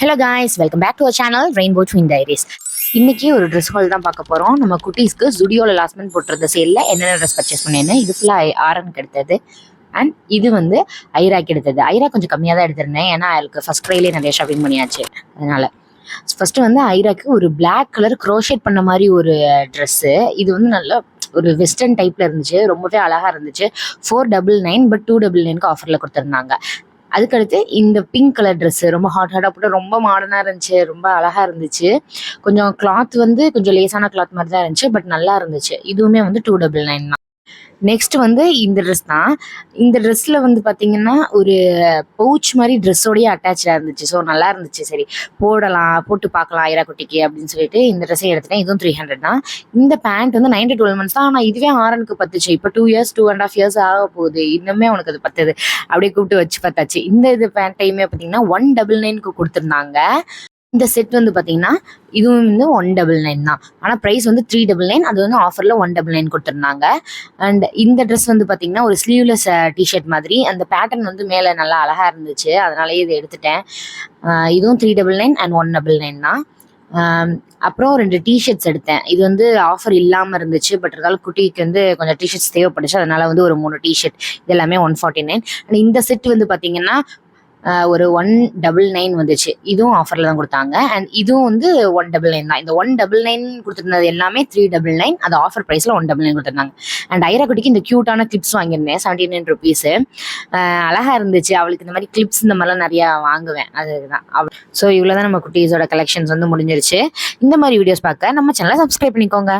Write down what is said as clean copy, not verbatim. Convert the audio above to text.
Hello guys, welcome back to our channel Rainbow Twin Diaries. இன்னைக்கு ஒரு dress hall தான் பார்க்க போகிறோம். நம்ம குட்டீஸ்க்கு ஜுடியோவில் லாஸ்ட் மந்த் போட்டிருந்த சேலில் என்னென்ன ட்ரெஸ் பர்ச்சேஸ் பண்ணேன்னு. இது ஃபுல்லாக ஆரனுக்கு எடுத்தது அண்ட் இது வந்து ஐராக்கு எடுத்தது. ஐரா கொஞ்சம் கம்மியாக தான் எடுத்திருந்தேன், ஏன்னா அவளுக்கு ஃபஸ்ட் ட்ரைலே நிறைய ஷாப்பிங் பண்ணியாச்சு. அதனால் ஃபஸ்ட்டு வந்து ஐராக்கு ஒரு பிளாக் கலர் க்ரோஷேட் பண்ண மாதிரி ஒரு ட்ரெஸ்ஸு. இது வந்து நல்லா ஒரு வெஸ்டர்ன் டைப்பில் இருந்துச்சு, ரொம்பவே அழகாக இருந்துச்சு. 499 பட் 299 ஆஃபரில் கொடுத்துருந்தாங்க. அதுக்கடுத்து இந்த பிங்க் கலர் ட்ரெஸ்ஸு ரொம்ப ஹாட்டாக போட்டு ரொம்ப மாடர்னாக இருந்துச்சு, ரொம்ப அழகாக இருந்துச்சு. கொஞ்சம் கிளாத் வந்து கொஞ்சம் லேசான கிளாத் மாதிரி தான் இருந்துச்சு, பட் நல்லா இருந்துச்சு. இதுவுமே வந்து 299 தான். நெக்ஸ்ட் வந்து இந்த ட்ரெஸ் தான். இந்த ட்ரெஸ்ஸில் வந்து பார்த்தீங்கன்னா ஒரு பவுச் மாதிரி ட்ரெஸ்ஸோடய அட்டாச்சாக இருந்துச்சு. ஸோ நல்லா இருந்துச்சு, சரி போட்டு பார்க்கலாம் ஐரா குட்டிக்கு அப்படின்னு சொல்லிட்டு இந்த ட்ரெஸ்ஸை எடுத்துட்டேன். இதுவும் 300 தான். இந்த பேண்ட் வந்து 9 to 12 months தான். ஆனால் இதுவே ஆரனுக்கு பத்துச்சு. இப்போ 2 years 2.5 years ஆக போகுது, இன்னுமே உனக்கு அது பத்துது. அப்படியே கூப்பிட்டு வச்சு பார்த்தாச்சு. இந்த பேண்ட்டையுமே பார்த்தீங்கன்னா 199 கொடுத்துருந்தாங்க. இந்த செட் வந்து பார்த்தீங்கன்னா இதுவும் வந்து 199 தான். ஆனால் ப்ரைஸ் வந்து 399. அது வந்து ஆஃபரில் 199 கொடுத்துருந்தாங்க. அண்ட் இந்த ட்ரெஸ் வந்து பார்த்தீங்கன்னா ஒரு ஸ்லீவ்லெஸ் டிஷர்ட் மாதிரி. அந்த பேட்டர்ன் வந்து மேலே நல்லா அழகாக இருந்துச்சு, அதனாலேயே இதை எடுத்துட்டேன். இதுவும் 399 அண்ட் 199 தான். அப்புறம் 2 டிஷர்ட்ஸ் எடுத்தேன். இது வந்து ஆஃபர் இல்லாமல் இருந்துச்சு, பட் இருந்தாலும் குட்டிக்கு வந்து கொஞ்சம் டிஷர்ட்ஸ் தேவைப்பட்டுச்சு, அதனால வந்து ஒரு 3 டிஷர்ட். இது எல்லாமே 149. அண்ட் இந்த செட் வந்து பார்த்தீங்கன்னா ஒரு 199 வந்துச்சு. இதுவும் ஆஃபரில் தான் கொடுத்தாங்க. அண்ட் இதுவும் வந்து 199 தான். இந்த 199 கொடுத்துருந்தது எல்லாமே 399. அது ஆஃபர் ப்ரைஸில் 199 கொடுத்துருந்தாங்க. அண்ட் ஐரா குட்டிக்கு இந்த க்யூட்டான கிளிப்ஸ் வாங்கியிருந்தேன், 79 rupees. அழகாக இருந்துச்சு. அவளுக்கு இந்த மாதிரி கிளிப்ஸ் இந்த மாதிரிலாம் நிறையா வாங்குவேன், அதுதான். ஸோ இவ்வளோ தான் நம்ம குட்டீஸோட கலெக்ஷன்ஸ் வந்து முடிஞ்சிருச்சு. இந்த மாதிரி வீடியோஸ் பார்க்க நம்ம சேனலை சப்ஸ்கிரைப் பண்ணிக்கோங்க.